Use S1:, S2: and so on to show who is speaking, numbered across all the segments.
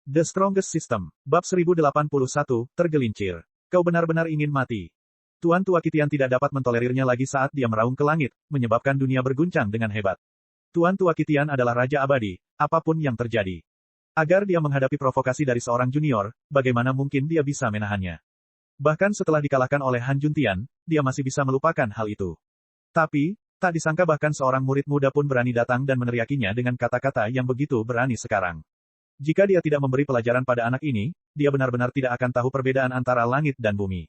S1: The Strongest System, Bab 1081, tergelincir. Kau benar-benar ingin mati. Tuan Tua Qitian tidak dapat mentolerirnya lagi saat dia meraung ke langit, menyebabkan dunia berguncang dengan hebat. Tuan Tua Qitian adalah Raja Abadi, apapun yang terjadi. Agar dia menghadapi provokasi dari seorang junior, bagaimana mungkin dia bisa menahannya? Bahkan setelah dikalahkan oleh Han Juntian, dia masih bisa melupakan hal itu. Tapi, tak disangka bahkan seorang murid muda pun berani datang dan meneriakinya dengan kata-kata yang begitu berani sekarang. Jika dia tidak memberi pelajaran pada anak ini, dia benar-benar tidak akan tahu perbedaan antara langit dan bumi.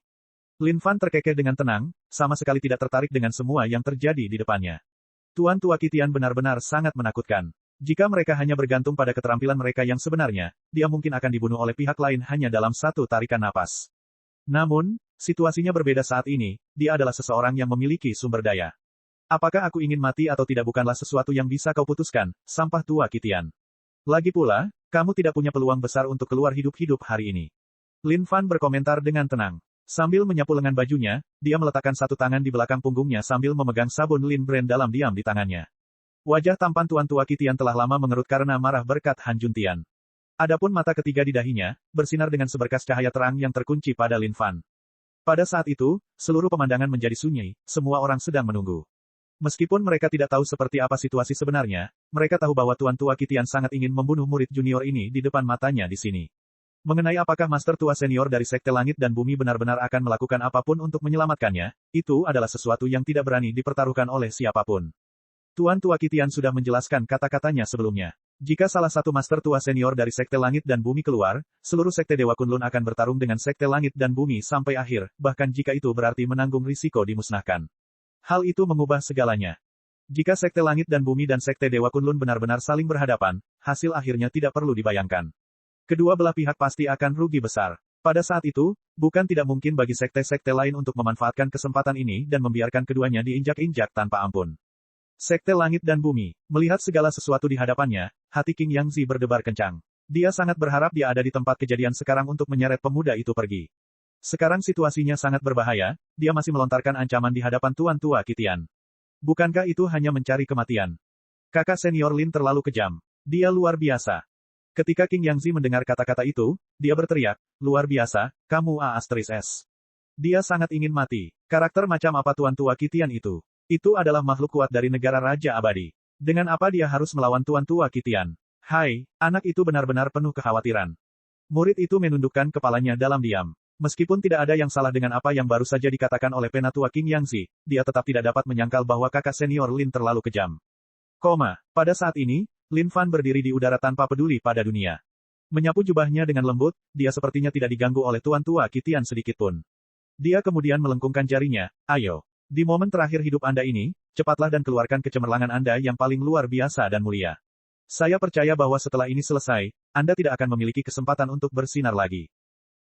S1: Lin Fan terkekeh dengan tenang, sama sekali tidak tertarik dengan semua yang terjadi di depannya. Tuan Tua Qitian benar-benar sangat menakutkan. Jika mereka hanya bergantung pada keterampilan mereka yang sebenarnya, dia mungkin akan dibunuh oleh pihak lain hanya dalam satu tarikan napas. Namun, situasinya berbeda saat ini, dia adalah seseorang yang memiliki sumber daya. Apakah aku ingin mati atau tidak bukanlah sesuatu yang bisa kau putuskan, sampah Tua Qitian. Lagi pula, kamu tidak punya peluang besar untuk keluar hidup-hidup hari ini. Lin Fan berkomentar dengan tenang. Sambil menyapu lengan bajunya, dia meletakkan satu tangan di belakang punggungnya sambil memegang sabun Lin Brand dalam diam di tangannya. Wajah tampan Tuan Tua Qitian telah lama mengerut karena marah berkat Han Juntian. Adapun mata ketiga di dahinya, bersinar dengan seberkas cahaya terang yang terkunci pada Lin Fan. Pada saat itu, seluruh pemandangan menjadi sunyi, semua orang sedang menunggu. Meskipun mereka tidak tahu seperti apa situasi sebenarnya, mereka tahu bahwa Tuan Tua Qitian sangat ingin membunuh murid junior ini di depan matanya di sini. Mengenai apakah Master Tua Senior dari Sekte Langit dan Bumi benar-benar akan melakukan apapun untuk menyelamatkannya, itu adalah sesuatu yang tidak berani dipertaruhkan oleh siapapun. Tuan Tua Qitian sudah menjelaskan kata-katanya sebelumnya. Jika salah satu Master Tua Senior dari Sekte Langit dan Bumi keluar, seluruh Sekte Dewa Kunlun akan bertarung dengan Sekte Langit dan Bumi sampai akhir, bahkan jika itu berarti menanggung risiko dimusnahkan. Hal itu mengubah segalanya. Jika Sekte Langit dan Bumi dan Sekte Dewa Kunlun benar-benar saling berhadapan, hasil akhirnya tidak perlu dibayangkan. Kedua belah pihak pasti akan rugi besar. Pada saat itu, bukan tidak mungkin bagi sekte-sekte lain untuk memanfaatkan kesempatan ini dan membiarkan keduanya diinjak-injak tanpa ampun. Sekte Langit dan Bumi, melihat segala sesuatu di hadapannya, hati King Yangzi berdebar kencang. Dia sangat berharap dia ada di tempat kejadian sekarang untuk menyeret pemuda itu pergi. Sekarang situasinya sangat berbahaya, dia masih melontarkan ancaman di hadapan Tuan Tua Qitian. Bukankah itu hanya mencari kematian? Kakak senior Lin terlalu kejam. Dia luar biasa. Ketika King Yangzi mendengar kata-kata itu, dia berteriak, luar biasa, kamu A*S. Dia sangat ingin mati. Karakter macam apa Tuan Tua Qitian itu? Itu adalah makhluk kuat dari negara Raja Abadi. Dengan apa dia harus melawan Tuan Tua Qitian? Hai, anak itu benar-benar penuh kekhawatiran. Murid itu menundukkan kepalanya dalam diam. Meskipun tidak ada yang salah dengan apa yang baru saja dikatakan oleh penatua King Yangzi, dia tetap tidak dapat menyangkal bahwa kakak senior Lin terlalu kejam. Pada saat ini, Lin Fan berdiri di udara tanpa peduli pada dunia. Menyapu jubahnya dengan lembut, dia sepertinya tidak diganggu oleh Tuan Tua Qitian sedikitpun. Dia kemudian melengkungkan jarinya, ayo. Di momen terakhir hidup Anda ini, cepatlah dan keluarkan kecemerlangan Anda yang paling luar biasa dan mulia. Saya percaya bahwa setelah ini selesai, Anda tidak akan memiliki kesempatan untuk bersinar lagi.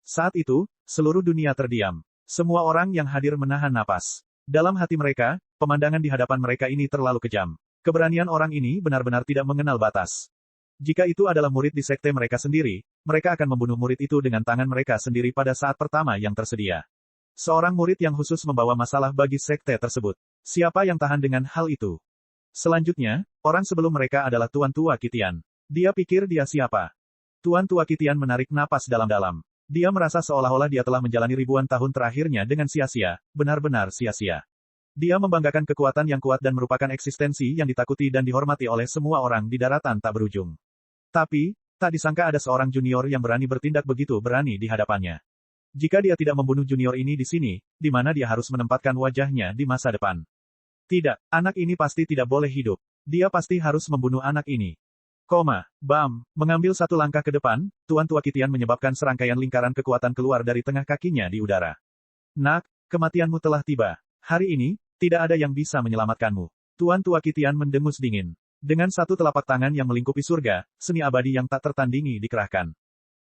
S1: Saat itu, seluruh dunia terdiam. Semua orang yang hadir menahan napas. Dalam hati mereka, pemandangan di hadapan mereka ini terlalu kejam. Keberanian orang ini benar-benar tidak mengenal batas. Jika itu adalah murid di sekte mereka sendiri, mereka akan membunuh murid itu dengan tangan mereka sendiri pada saat pertama yang tersedia. Seorang murid yang khusus membawa masalah bagi sekte tersebut. Siapa yang tahan dengan hal itu? Selanjutnya, orang sebelum mereka adalah Tuan Tua Qitian. Dia pikir dia siapa? Tuan Tua Qitian menarik napas dalam-dalam. Dia merasa seolah-olah dia telah menjalani ribuan tahun terakhirnya dengan sia-sia, benar-benar sia-sia. Dia membanggakan kekuatan yang kuat dan merupakan eksistensi yang ditakuti dan dihormati oleh semua orang di daratan tak berujung. Tapi, tak disangka ada seorang junior yang berani bertindak begitu berani di hadapannya. Jika dia tidak membunuh junior ini di sini, di mana dia harus menempatkan wajahnya di masa depan? Tidak, anak ini pasti tidak boleh hidup. Dia pasti harus membunuh anak ini. Mengambil satu langkah ke depan, Tuan Tua Qitian menyebabkan serangkaian lingkaran kekuatan keluar dari tengah kakinya di udara. Nak, kematianmu telah tiba. Hari ini, tidak ada yang bisa menyelamatkanmu. Tuan Tua Qitian mendengus dingin. Dengan satu telapak tangan yang melingkupi surga, seni abadi yang tak tertandingi dikerahkan.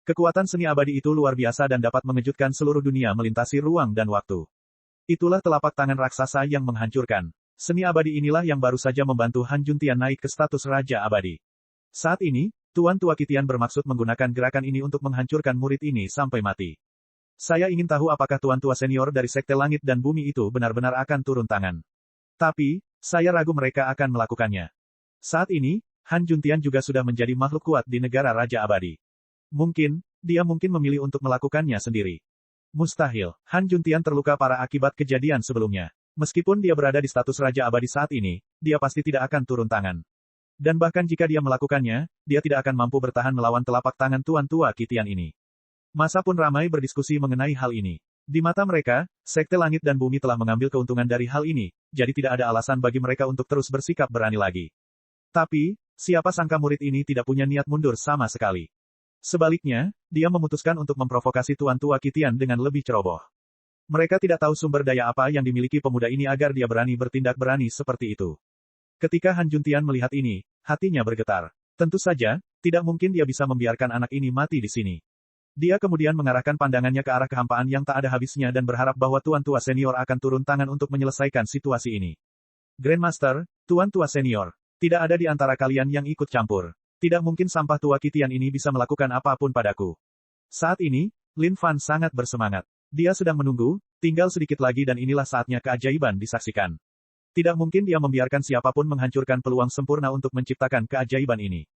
S1: Kekuatan seni abadi itu luar biasa dan dapat mengejutkan seluruh dunia melintasi ruang dan waktu. Itulah telapak tangan raksasa yang menghancurkan. Seni abadi inilah yang baru saja membantu Han Juntian naik ke status Raja Abadi. Saat ini, Tuan Tua Qitian bermaksud menggunakan gerakan ini untuk menghancurkan murid ini sampai mati. Saya ingin tahu apakah Tuan Tua Senior dari Sekte Langit dan Bumi itu benar-benar akan turun tangan. Tapi, saya ragu mereka akan melakukannya. Saat ini, Han Juntian juga sudah menjadi makhluk kuat di negara Raja Abadi. Mungkin, dia mungkin memilih untuk melakukannya sendiri. Mustahil, Han Juntian terluka parah akibat kejadian sebelumnya. Meskipun dia berada di status Raja Abadi saat ini, dia pasti tidak akan turun tangan. Dan bahkan jika dia melakukannya, dia tidak akan mampu bertahan melawan telapak tangan Tuan Tua Qitian ini. Masa pun ramai berdiskusi mengenai hal ini. Di mata mereka, Sekte Langit dan Bumi telah mengambil keuntungan dari hal ini, jadi tidak ada alasan bagi mereka untuk terus bersikap berani lagi. Tapi, siapa sangka murid ini tidak punya niat mundur sama sekali. Sebaliknya, dia memutuskan untuk memprovokasi Tuan Tua Qitian dengan lebih ceroboh. Mereka tidak tahu sumber daya apa yang dimiliki pemuda ini agar dia berani bertindak berani seperti itu. Ketika Han Juntian melihat ini, hatinya bergetar. Tentu saja, tidak mungkin dia bisa membiarkan anak ini mati di sini. Dia kemudian mengarahkan pandangannya ke arah kehampaan yang tak ada habisnya dan berharap bahwa Tuan Tua Senior akan turun tangan untuk menyelesaikan situasi ini. Grandmaster, Tuan Tua Senior, tidak ada di antara kalian yang ikut campur. Tidak mungkin sampah tua Qitian ini bisa melakukan apapun padaku. Saat ini, Lin Fan sangat bersemangat. Dia sedang menunggu, tinggal sedikit lagi dan inilah saatnya keajaiban disaksikan. Tidak mungkin dia membiarkan siapapun menghancurkan peluang sempurna untuk menciptakan keajaiban ini.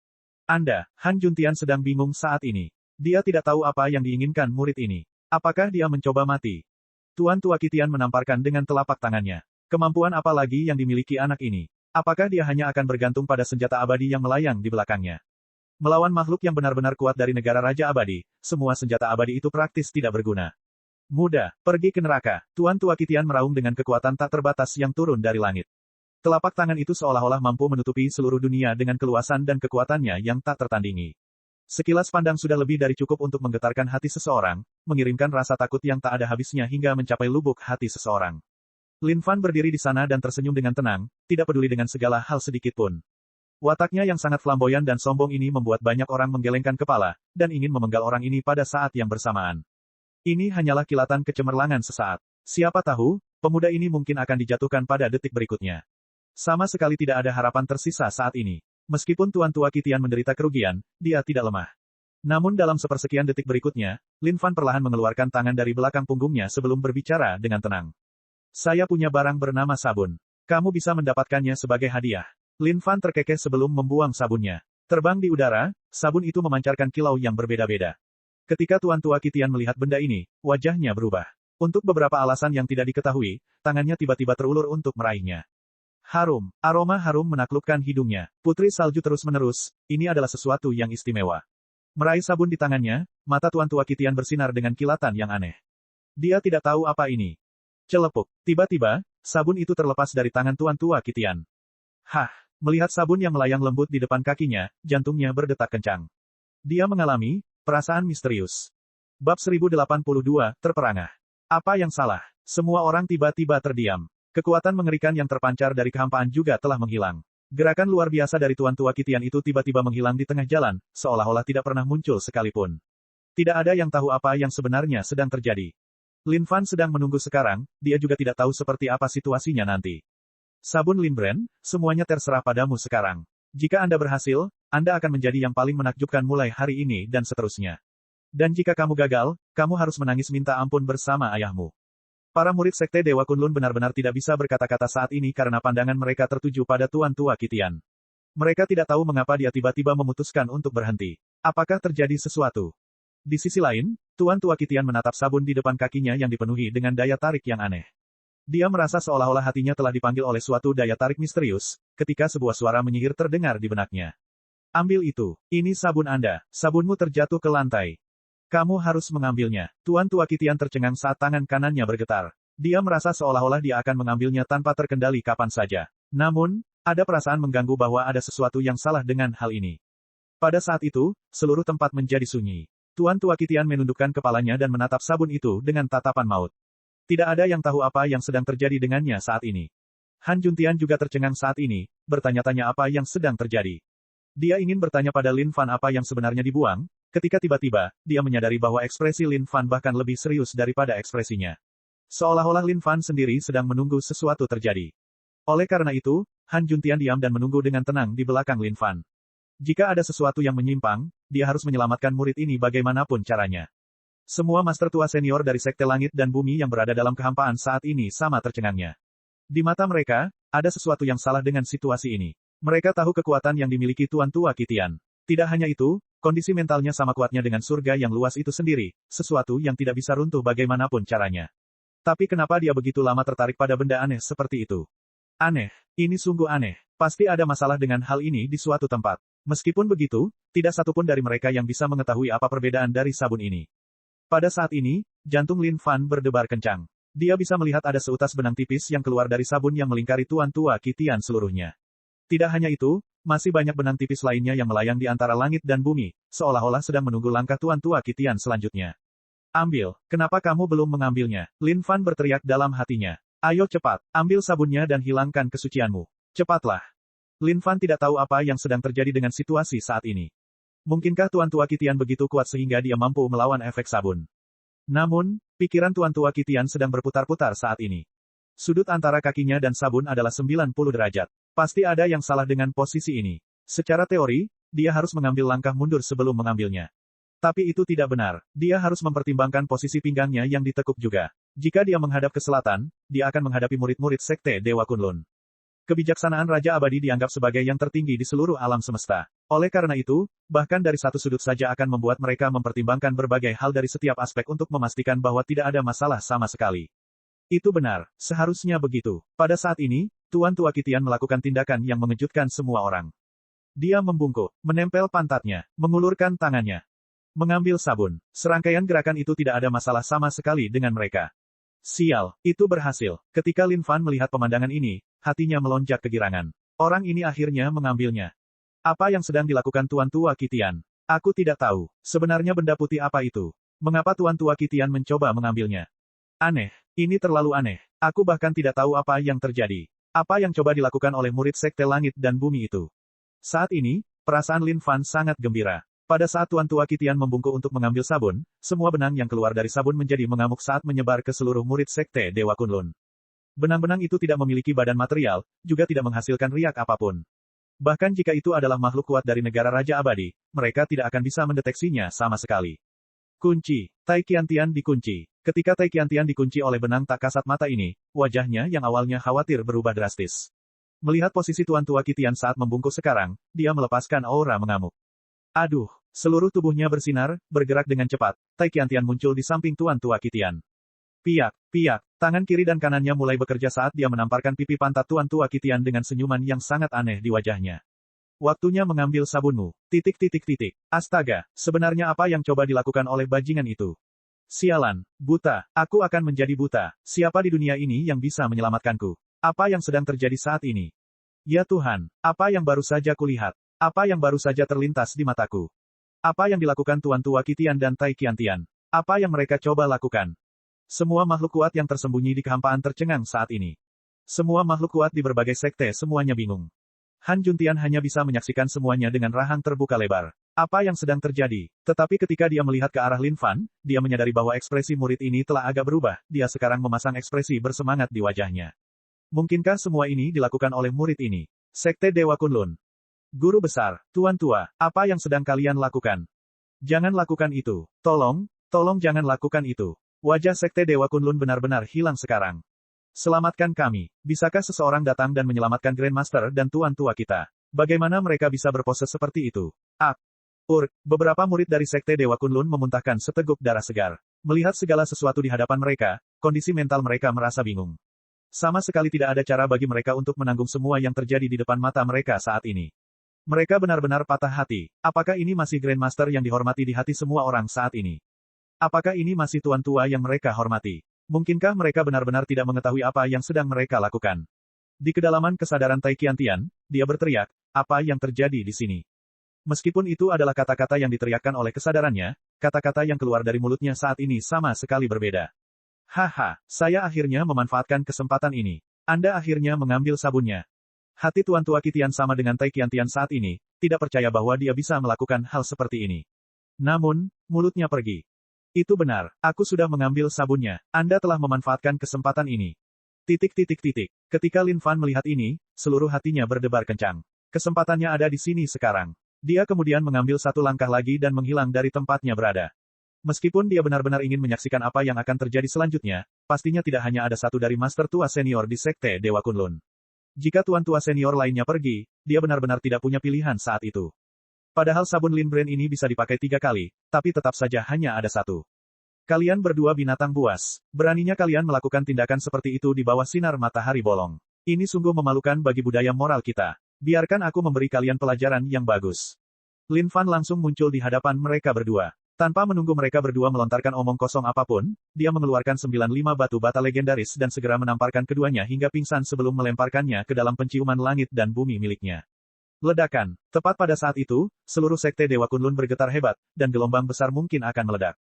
S1: Anda, Han Juntian sedang bingung saat ini. Dia tidak tahu apa yang diinginkan murid ini. Apakah dia mencoba mati? Tuan Tua Qitian menamparkan dengan telapak tangannya. Kemampuan apa lagi yang dimiliki anak ini? Apakah dia hanya akan bergantung pada senjata abadi yang melayang di belakangnya? Melawan makhluk yang benar-benar kuat dari negara Raja Abadi, semua senjata abadi itu praktis tidak berguna. Mudah, pergi ke neraka. Tuan Tua Qitian meraung dengan kekuatan tak terbatas yang turun dari langit. Telapak tangan itu seolah-olah mampu menutupi seluruh dunia dengan keluasan dan kekuatannya yang tak tertandingi. Sekilas pandang sudah lebih dari cukup untuk menggetarkan hati seseorang, mengirimkan rasa takut yang tak ada habisnya hingga mencapai lubuk hati seseorang. Lin Fan berdiri di sana dan tersenyum dengan tenang, tidak peduli dengan segala hal sedikit pun. Wataknya yang sangat flamboyan dan sombong ini membuat banyak orang menggelengkan kepala, dan ingin memenggal orang ini pada saat yang bersamaan. Ini hanyalah kilatan kecemerlangan sesaat. Siapa tahu, pemuda ini mungkin akan dijatuhkan pada detik berikutnya. Sama sekali tidak ada harapan tersisa saat ini. Meskipun Tuan Tua Qitian menderita kerugian, dia tidak lemah. Namun dalam sepersekian detik berikutnya, Lin Fan perlahan mengeluarkan tangan dari belakang punggungnya sebelum berbicara dengan tenang. Saya punya barang bernama sabun. Kamu bisa mendapatkannya sebagai hadiah. Lin Fan terkekeh sebelum membuang sabunnya. Terbang di udara, sabun itu memancarkan kilau yang berbeda-beda. Ketika Tuan Tua Qitian melihat benda ini, wajahnya berubah. Untuk beberapa alasan yang tidak diketahui, tangannya tiba-tiba terulur untuk meraihnya. Harum, aroma harum menaklukkan hidungnya. Putri salju terus-menerus, ini adalah sesuatu yang istimewa. Meraih sabun di tangannya, mata Tuan Tua Qitian bersinar dengan kilatan yang aneh. Dia tidak tahu apa ini. Celepuk. Tiba-tiba, sabun itu terlepas dari tangan Tuan Tua Qitian. Hah, melihat sabun yang melayang lembut di depan kakinya, jantungnya berdetak kencang. Dia mengalami perasaan misterius. Bab 1082, terperangah. Apa yang salah? Semua orang tiba-tiba terdiam. Kekuatan mengerikan yang terpancar dari kehampaan juga telah menghilang. Gerakan luar biasa dari Tuan Tua Qitian itu tiba-tiba menghilang di tengah jalan, seolah-olah tidak pernah muncul sekalipun. Tidak ada yang tahu apa yang sebenarnya sedang terjadi. Lin Fan sedang menunggu sekarang, dia juga tidak tahu seperti apa situasinya nanti. Sabun Lin Brand, semuanya terserah padamu sekarang. Jika Anda berhasil, Anda akan menjadi yang paling menakjubkan mulai hari ini dan seterusnya. Dan jika kamu gagal, kamu harus menangis minta ampun bersama ayahmu. Para murid Sekte Dewa Kunlun benar-benar tidak bisa berkata-kata saat ini karena pandangan mereka tertuju pada Tuan Tua Qitian. Mereka tidak tahu mengapa dia tiba-tiba memutuskan untuk berhenti. Apakah terjadi sesuatu? Di sisi lain, Tuan Tua Qitian menatap sabun di depan kakinya yang dipenuhi dengan daya tarik yang aneh. Dia merasa seolah-olah hatinya telah dipanggil oleh suatu daya tarik misterius, ketika sebuah suara menyihir terdengar di benaknya. Ambil itu. Ini sabun Anda. Sabunmu terjatuh ke lantai. Kamu harus mengambilnya. Tuan Tua Qitian tercengang saat tangan kanannya bergetar. Dia merasa seolah-olah dia akan mengambilnya tanpa terkendali kapan saja. Namun, ada perasaan mengganggu bahwa ada sesuatu yang salah dengan hal ini. Pada saat itu, seluruh tempat menjadi sunyi. Tuan Tua Qitian menundukkan kepalanya dan menatap sabun itu dengan tatapan maut. Tidak ada yang tahu apa yang sedang terjadi dengannya saat ini. Han Juntian juga tercengang saat ini, bertanya-tanya apa yang sedang terjadi. Dia ingin bertanya pada Lin Fan apa yang sebenarnya dibuang, ketika tiba-tiba, dia menyadari bahwa ekspresi Lin Fan bahkan lebih serius daripada ekspresinya. Seolah-olah Lin Fan sendiri sedang menunggu sesuatu terjadi. Oleh karena itu, Han Juntian diam dan menunggu dengan tenang di belakang Lin Fan. Jika ada sesuatu yang menyimpang, dia harus menyelamatkan murid ini bagaimanapun caranya. Semua master tua senior dari Sekte Langit dan Bumi yang berada dalam kehampaan saat ini sama tercengangnya. Di mata mereka, ada sesuatu yang salah dengan situasi ini. Mereka tahu kekuatan yang dimiliki Tuan Tua Qitian. Tidak hanya itu, Kondisi mentalnya sama kuatnya dengan surga yang luas itu sendiri, sesuatu yang tidak bisa runtuh bagaimanapun caranya. Tapi kenapa dia begitu lama tertarik pada benda aneh seperti itu? Aneh, ini sungguh aneh. Pasti ada masalah dengan hal ini di suatu tempat. Meskipun begitu, tidak satupun dari mereka yang bisa mengetahui apa perbedaan dari sabun ini. Pada saat ini, jantung Lin Fan berdebar kencang. Dia bisa melihat ada seutas benang tipis yang keluar dari sabun yang melingkari Tuan Tua Qitian seluruhnya. Tidak hanya itu, masih banyak benang tipis lainnya yang melayang di antara langit dan bumi, seolah-olah sedang menunggu langkah Tuan Tua Qitian selanjutnya. Ambil, kenapa kamu belum mengambilnya? Lin Fan berteriak dalam hatinya. Ayo cepat, ambil sabunnya dan hilangkan kesucianmu. Cepatlah. Lin Fan tidak tahu apa yang sedang terjadi dengan situasi saat ini. Mungkinkah Tuan Tua Qitian begitu kuat sehingga dia mampu melawan efek sabun? Namun, pikiran Tuan Tua Qitian sedang berputar-putar saat ini. Sudut antara kakinya dan sabun adalah 90 derajat. Pasti ada yang salah dengan posisi ini. Secara teori, dia harus mengambil langkah mundur sebelum mengambilnya. Tapi itu tidak benar. Dia harus mempertimbangkan posisi pinggangnya yang ditekuk juga. Jika dia menghadap ke selatan, dia akan menghadapi murid-murid Sekte Dewa Kunlun. Kebijaksanaan Raja Abadi dianggap sebagai yang tertinggi di seluruh alam semesta. Oleh karena itu, bahkan dari satu sudut saja akan membuat mereka mempertimbangkan berbagai hal dari setiap aspek untuk memastikan bahwa tidak ada masalah sama sekali. Itu benar, seharusnya begitu. Pada saat ini, Tuan Tua Qitian melakukan tindakan yang mengejutkan semua orang. Dia membungkuk, menempel pantatnya, mengulurkan tangannya. Mengambil sabun. Serangkaian gerakan itu tidak ada masalah sama sekali dengan mereka. Sial, itu berhasil. Ketika Lin Fan melihat pemandangan ini, hatinya melonjak kegirangan. Orang ini akhirnya mengambilnya. Apa yang sedang dilakukan Tuan Tua Qitian? Aku tidak tahu. Sebenarnya benda putih apa itu? Mengapa Tuan Tua Qitian mencoba mengambilnya? Aneh. Ini terlalu aneh. Aku bahkan tidak tahu apa yang terjadi. Apa yang coba dilakukan oleh murid Sekte Langit dan Bumi itu? Saat ini, perasaan Lin Fan sangat gembira. Pada saat Tuan Tua Qitian membungkuk untuk mengambil sabun, semua benang yang keluar dari sabun menjadi mengamuk saat menyebar ke seluruh murid Sekte Dewa Kunlun. Benang-benang itu tidak memiliki badan material, juga tidak menghasilkan riak apapun. Bahkan jika itu adalah makhluk kuat dari negara Raja Abadi, mereka tidak akan bisa mendeteksinya sama sekali. Kunci. Tai Qiantian dikunci. Ketika Tai Qiantian dikunci oleh benang tak kasat mata ini, wajahnya yang awalnya khawatir berubah drastis. Melihat posisi Tuan Tua Qitian saat membungkuk sekarang, dia melepaskan aura mengamuk. Aduh, seluruh tubuhnya bersinar, bergerak dengan cepat. Tai Qiantian muncul di samping Tuan Tua Qitian. Piak, piak, tangan kiri dan kanannya mulai bekerja saat dia menamparkan pipi pantat Tuan Tua Qitian dengan senyuman yang sangat aneh di wajahnya. Waktunya mengambil sabunmu. Titik titik titik. Astaga, sebenarnya apa yang coba dilakukan oleh bajingan itu? Sialan, buta, aku akan menjadi buta. Siapa di dunia ini yang bisa menyelamatkanku? Apa yang sedang terjadi saat ini? Ya Tuhan, apa yang baru saja kulihat? Apa yang baru saja terlintas di mataku? Apa yang dilakukan Tuan Tua Qitian dan Tai Qiantian? Apa yang mereka coba lakukan? Semua makhluk kuat yang tersembunyi di kehampaan tercengang saat ini. Semua makhluk kuat di berbagai sekte semuanya bingung. Han Juntian hanya bisa menyaksikan semuanya dengan rahang terbuka lebar. Apa yang sedang terjadi? Tetapi ketika dia melihat ke arah Lin Fan, dia menyadari bahwa ekspresi murid ini telah agak berubah. Dia sekarang memasang ekspresi bersemangat di wajahnya. Mungkinkah semua ini dilakukan oleh murid ini? Sekte Dewa Kunlun. Guru besar, Tuan Tua, apa yang sedang kalian lakukan? Jangan lakukan itu. Tolong jangan lakukan itu. Wajah Sekte Dewa Kunlun benar-benar hilang sekarang. Selamatkan kami. Bisakah seseorang datang dan menyelamatkan Grandmaster dan Tuan Tua kita? Bagaimana mereka bisa berpose seperti itu? Beberapa murid dari Sekte Dewa Kunlun memuntahkan seteguk darah segar. Melihat segala sesuatu di hadapan mereka, kondisi mental mereka merasa bingung. Sama sekali tidak ada cara bagi mereka untuk menanggung semua yang terjadi di depan mata mereka saat ini. Mereka benar-benar patah hati. Apakah ini masih Grandmaster yang dihormati di hati semua orang saat ini? Apakah ini masih Tuan Tua yang mereka hormati? Mungkinkah mereka benar-benar tidak mengetahui apa yang sedang mereka lakukan? Di kedalaman kesadaran Tai Qiantian, dia berteriak, apa yang terjadi di sini? Meskipun itu adalah kata-kata yang diteriakkan oleh kesadarannya, kata-kata yang keluar dari mulutnya saat ini sama sekali berbeda. Haha, saya akhirnya memanfaatkan kesempatan ini. Anda akhirnya mengambil sabunnya. Hati Tuan Tua Qitian sama dengan Tai Qiantian saat ini, tidak percaya bahwa dia bisa melakukan hal seperti ini. Namun, mulutnya pergi. Itu benar, aku sudah mengambil sabunnya. Anda telah memanfaatkan kesempatan ini. Titik titik titik. Ketika Lin Fan melihat ini, seluruh hatinya berdebar kencang. Kesempatannya ada di sini sekarang. Dia kemudian mengambil satu langkah lagi dan menghilang dari tempatnya berada. Meskipun dia benar-benar ingin menyaksikan apa yang akan terjadi selanjutnya, pastinya tidak hanya ada satu dari Master Tua Senior di Sekte Dewa Kunlun. Jika Tuan Tua Senior lainnya pergi, dia benar-benar tidak punya pilihan saat itu. Padahal sabun Lin Brand ini bisa dipakai 3 kali, tapi tetap saja hanya ada 1. Kalian berdua binatang buas. Beraninya kalian melakukan tindakan seperti itu di bawah sinar matahari bolong. Ini sungguh memalukan bagi budaya moral kita. Biarkan aku memberi kalian pelajaran yang bagus. Lin Fan langsung muncul di hadapan mereka berdua. Tanpa menunggu mereka berdua melontarkan omong kosong apapun, dia mengeluarkan 95 batu bata legendaris dan segera menamparkan keduanya hingga pingsan sebelum melemparkannya ke dalam penciuman langit dan bumi miliknya. Ledakan. Tepat pada saat itu, seluruh sekte Dewa Kunlun bergetar hebat, dan gelombang besar mungkin akan meledak.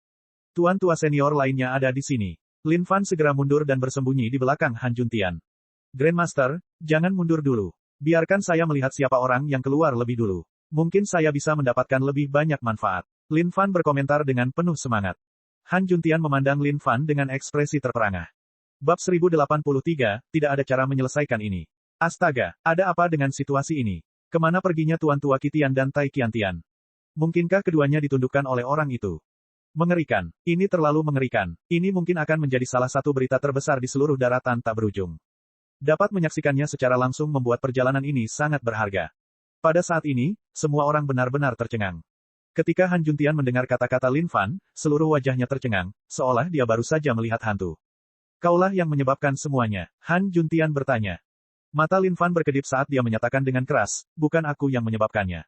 S1: Tuan tua senior lainnya ada di sini. Lin Fan segera mundur dan bersembunyi di belakang Han Juntian. Grandmaster, jangan mundur dulu. Biarkan saya melihat siapa orang yang keluar lebih dulu. Mungkin saya bisa mendapatkan lebih banyak manfaat. Lin Fan berkomentar dengan penuh semangat. Han Juntian memandang Lin Fan dengan ekspresi terperangah. Bab 1083, tidak ada cara menyelesaikan ini. Astaga, ada apa dengan situasi ini? Kemana perginya Tuan Tua Qitian dan Tai Qiantian? Mungkinkah keduanya ditundukkan oleh orang itu? Mengerikan. Ini terlalu mengerikan. Ini mungkin akan menjadi salah satu berita terbesar di seluruh daratan tak berujung. Dapat menyaksikannya secara langsung membuat perjalanan ini sangat berharga. Pada saat ini, semua orang benar-benar tercengang. Ketika Han Juntian mendengar kata-kata Lin Fan, seluruh wajahnya tercengang, seolah dia baru saja melihat hantu. Kaulah yang menyebabkan semuanya, Han Juntian bertanya. Mata Lin Fan berkedip saat dia menyatakan dengan keras, bukan aku yang menyebabkannya.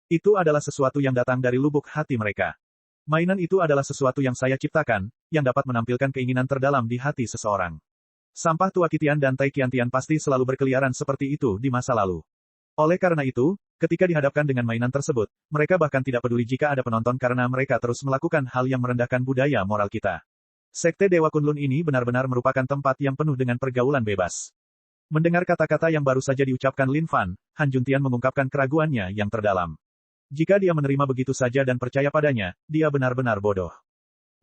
S1: Itu adalah sesuatu yang datang dari lubuk hati mereka. Mainan itu adalah sesuatu yang saya ciptakan, yang dapat menampilkan keinginan terdalam di hati seseorang. Sampah Tua Qitian dan Tai Qiantian pasti selalu berkeliaran seperti itu di masa lalu. Oleh karena itu, ketika dihadapkan dengan mainan tersebut, mereka bahkan tidak peduli jika ada penonton karena mereka terus melakukan hal yang merendahkan budaya moral kita. Sekte Dewa Kunlun ini benar-benar merupakan tempat yang penuh dengan pergaulan bebas. Mendengar kata-kata yang baru saja diucapkan Lin Fan, Han Juntian mengungkapkan keraguannya yang terdalam. Jika dia menerima begitu saja dan percaya padanya, dia benar-benar bodoh.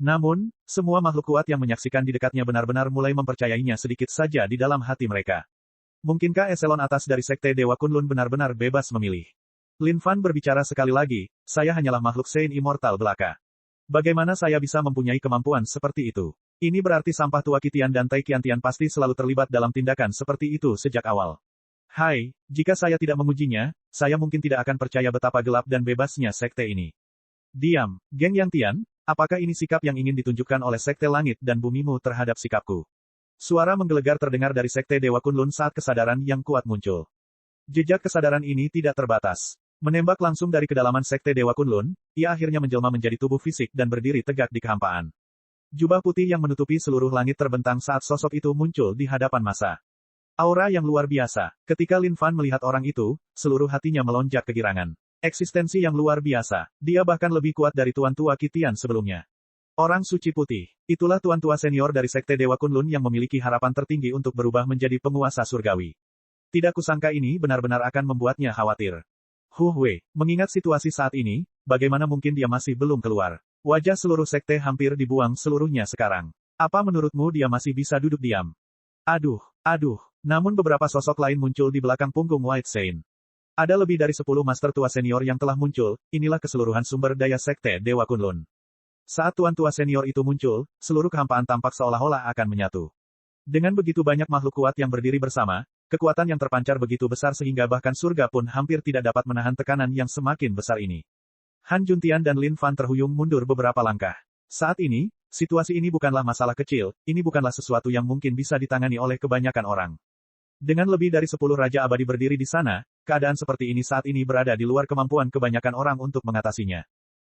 S1: Namun, semua makhluk kuat yang menyaksikan di dekatnya benar-benar mulai mempercayainya sedikit saja di dalam hati mereka. Mungkinkah eselon atas dari Sekte Dewa Kunlun benar-benar bebas memilih? Lin Fan berbicara sekali lagi, saya hanyalah makhluk Sein Immortal belaka. Bagaimana saya bisa mempunyai kemampuan seperti itu? Ini berarti Sampah Tua Qitian dan Tai Qiantian pasti selalu terlibat dalam tindakan seperti itu sejak awal. Hai, jika saya tidak mengujinya, saya mungkin tidak akan percaya betapa gelap dan bebasnya sekte ini. Diam, Geng Yang Tian, apakah ini sikap yang ingin ditunjukkan oleh Sekte Langit dan Bumimu terhadap sikapku? Suara menggelegar terdengar dari Sekte Dewa Kunlun saat kesadaran yang kuat muncul. Jejak kesadaran ini tidak terbatas. Menembak langsung dari kedalaman Sekte Dewa Kunlun, ia akhirnya menjelma menjadi tubuh fisik dan berdiri tegak di kehampaan. Jubah putih yang menutupi seluruh langit terbentang saat sosok itu muncul di hadapan masa. Aura yang luar biasa. Ketika Lin Fan melihat orang itu, seluruh hatinya melonjak kegirangan. Eksistensi yang luar biasa. Dia bahkan lebih kuat dari Tuan Tua Qitian sebelumnya. Orang suci putih. Itulah Tuan Tua senior dari Sekte Dewa Kunlun yang memiliki harapan tertinggi untuk berubah menjadi penguasa surgawi. Tidak kusangka ini benar-benar akan membuatnya khawatir. Wei, mengingat situasi saat ini, bagaimana mungkin dia masih belum keluar? Wajah seluruh sekte hampir dibuang seluruhnya sekarang. Apa menurutmu dia masih bisa duduk diam? Aduh. Namun beberapa sosok lain muncul di belakang punggung White Saint. Ada lebih dari 10 master tua senior yang telah muncul, inilah keseluruhan sumber daya sekte Dewa Kunlun. Saat tuan tua senior itu muncul, seluruh kehampaan tampak seolah-olah akan menyatu. Dengan begitu banyak makhluk kuat yang berdiri bersama, kekuatan yang terpancar begitu besar sehingga bahkan surga pun hampir tidak dapat menahan tekanan yang semakin besar ini. Han Juntian dan Lin Fan terhuyung mundur beberapa langkah. Saat ini, situasi ini bukanlah masalah kecil, ini bukanlah sesuatu yang mungkin bisa ditangani oleh kebanyakan orang. Dengan lebih dari 10 Raja Abadi berdiri di sana, keadaan seperti ini saat ini berada di luar kemampuan kebanyakan orang untuk mengatasinya.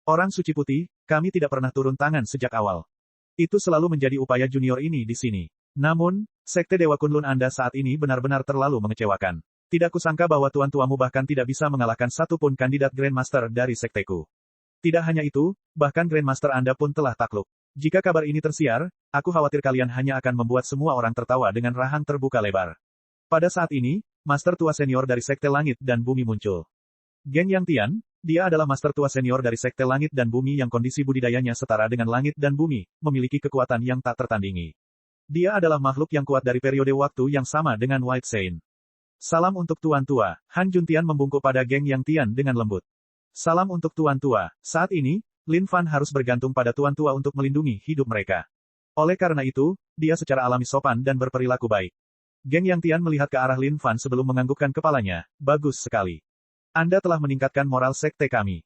S1: Orang suci putih, kami tidak pernah turun tangan sejak awal. Itu selalu menjadi upaya junior ini di sini. Namun, Sekte Dewa Kunlun Anda saat ini benar-benar terlalu mengecewakan. Tidak kusangka bahwa tuan-tuamu bahkan tidak bisa mengalahkan satupun kandidat Grandmaster dari sekteku. Tidak hanya itu, bahkan Grandmaster Anda pun telah takluk. Jika kabar ini tersiar, aku khawatir kalian hanya akan membuat semua orang tertawa dengan rahang terbuka lebar. Pada saat ini, Master Tua Senior dari Sekte Langit dan Bumi muncul. Geng Yang Tian, dia adalah Master Tua Senior dari Sekte Langit dan Bumi yang kondisi budidayanya setara dengan langit dan bumi, memiliki kekuatan yang tak tertandingi. Dia adalah makhluk yang kuat dari periode waktu yang sama dengan White Saint. Salam untuk Tuan Tua, Han Juntian membungkuk pada Geng Yang Tian dengan lembut. Salam untuk Tuan Tua, saat ini, Lin Fan harus bergantung pada Tuan Tua untuk melindungi hidup mereka. Oleh karena itu, dia secara alami sopan dan berperilaku baik. Geng Yang Tian melihat ke arah Lin Fan sebelum menganggukkan kepalanya, bagus sekali. Anda telah meningkatkan moral sekte kami.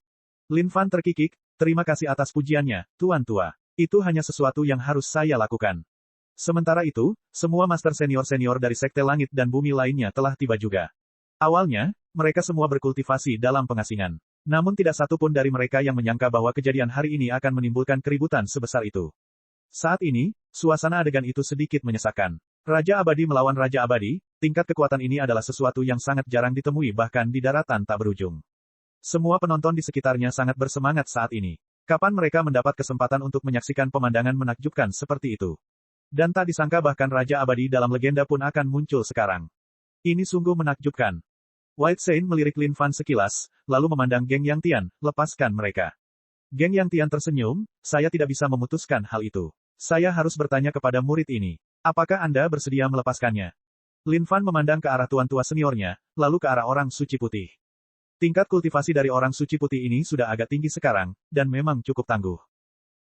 S1: Lin Fan terkikik, terima kasih atas pujiannya, Tuan Tua. Itu hanya sesuatu yang harus saya lakukan. Sementara itu, semua master senior-senior dari Sekte Langit dan Bumi lainnya telah tiba juga. Awalnya, mereka semua berkultivasi dalam pengasingan. Namun tidak satu pun dari mereka yang menyangka bahwa kejadian hari ini akan menimbulkan keributan sebesar itu. Saat ini, suasana adegan itu sedikit menyesakan. Raja Abadi melawan Raja Abadi, tingkat kekuatan ini adalah sesuatu yang sangat jarang ditemui bahkan di daratan tak berujung. Semua penonton di sekitarnya sangat bersemangat saat ini. Kapan mereka mendapat kesempatan untuk menyaksikan pemandangan menakjubkan seperti itu? Dan tak disangka bahkan Raja Abadi dalam legenda pun akan muncul sekarang. Ini sungguh menakjubkan. White Saint melirik Lin Fan sekilas, lalu memandang Geng Yang Tian, lepaskan mereka. Geng Yang Tian tersenyum, saya tidak bisa memutuskan hal itu. Saya harus bertanya kepada murid ini. Apakah Anda bersedia melepaskannya? Lin Fan memandang ke arah tuan tua seniornya, lalu ke arah orang suci putih. Tingkat kultivasi dari orang suci putih ini sudah agak tinggi sekarang, dan memang cukup tangguh.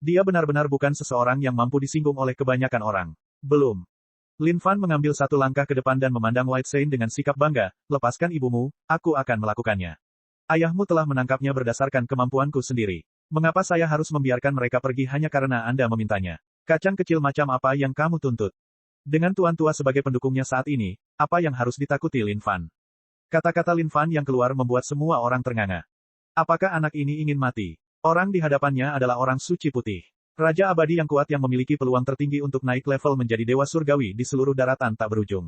S1: Dia benar-benar bukan seseorang yang mampu disinggung oleh kebanyakan orang. Belum. Lin Fan mengambil satu langkah ke depan dan memandang White Saint dengan sikap bangga, lepaskan ibumu, aku akan melakukannya. Ayahmu telah menangkapnya berdasarkan kemampuanku sendiri. Mengapa saya harus membiarkan mereka pergi hanya karena Anda memintanya? Kacang kecil macam apa yang kamu tuntut? Dengan tuan tua sebagai pendukungnya saat ini, apa yang harus ditakuti Lin Fan? Kata-kata Lin Fan yang keluar membuat semua orang ternganga. Apakah anak ini ingin mati? Orang di hadapannya adalah orang suci putih. Raja Abadi yang kuat yang memiliki peluang tertinggi untuk naik level menjadi dewa surgawi di seluruh daratan tak berujung.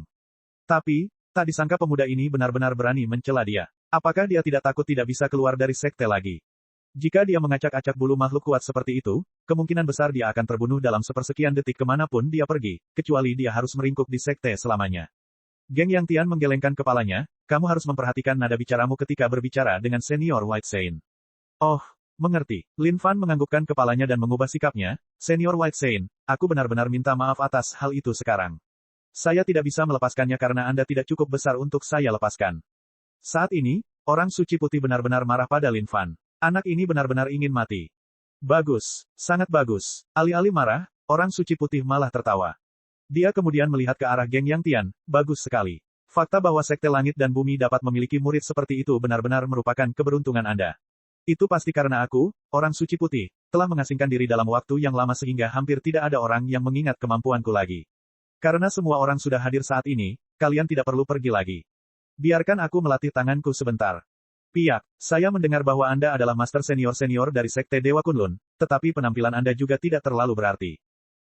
S1: Tapi, tak disangka pemuda ini benar-benar berani mencela dia. Apakah dia tidak takut tidak bisa keluar dari sekte lagi? Jika dia mengacak-acak bulu makhluk kuat seperti itu, kemungkinan besar dia akan terbunuh dalam sepersekian detik kemanapun dia pergi, kecuali dia harus meringkuk di sekte selamanya. Geng Yang Tian menggelengkan kepalanya, kamu harus memperhatikan nada bicaramu ketika berbicara dengan senior White Saint. Oh, mengerti. Lin Fan menganggukkan kepalanya dan mengubah sikapnya, senior White Saint, aku benar-benar minta maaf atas hal itu sekarang. Saya tidak bisa melepaskannya karena Anda tidak cukup besar untuk saya lepaskan. Saat ini, orang suci putih benar-benar marah pada Lin Fan. Anak ini benar-benar ingin mati. Bagus, sangat bagus. Alih-alih marah, orang suci putih malah tertawa. Dia kemudian melihat ke arah Geng Yang Tian, bagus sekali. Fakta bahwa Sekte Langit dan Bumi dapat memiliki murid seperti itu benar-benar merupakan keberuntungan Anda. Itu pasti karena aku, orang suci putih, telah mengasingkan diri dalam waktu yang lama sehingga hampir tidak ada orang yang mengingat kemampuanku lagi. Karena semua orang sudah hadir saat ini, kalian tidak perlu pergi lagi. Biarkan aku melatih tanganku sebentar. Piak, saya mendengar bahwa Anda adalah master senior-senior dari Sekte Dewa Kunlun, tetapi penampilan Anda juga tidak terlalu berarti.